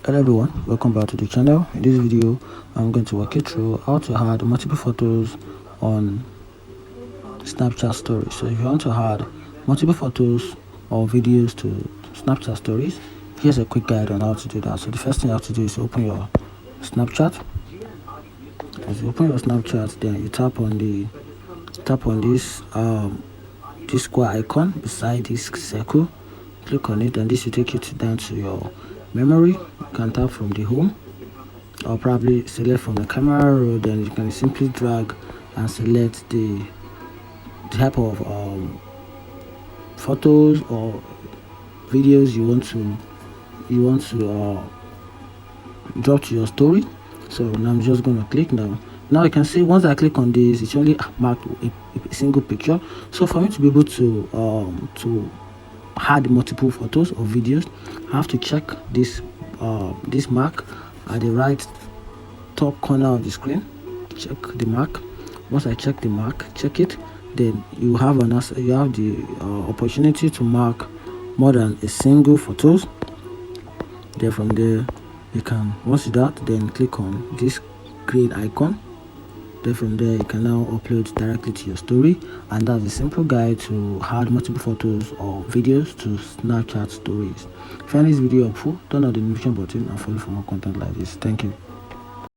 Hello everyone, welcome back to the channel. In this video I'm going to walk you through how to add multiple photos on Snapchat stories. So if you want to add multiple photos or videos to Snapchat stories, here's a quick guide on how to do that. So the first thing you have to do is open your Snapchat. As you open your Snapchat, then you tap on this square icon beside this circle. Click on it, and this will take you down to your memory. You can tap from the home or probably select from the camera roll. Then you can simply drag and select the type of photos or videos you want to drop to your story. So now I'm just going to click now. Now you can see once I click on this, it's only marked a single picture. So for me to be able to add multiple photos or videos, I have to check this mark at the right top corner of the screen. Check the mark. Once I check the mark, then you have the opportunity to mark more than a single photos. Then from there you can, once you do that, then click on this green icon. Then from there you can now upload directly to your story, and that's a simple guide to add multiple photos or videos to Snapchat stories. If you find this video helpful, turn on the notification button and follow for more content like this. Thank you.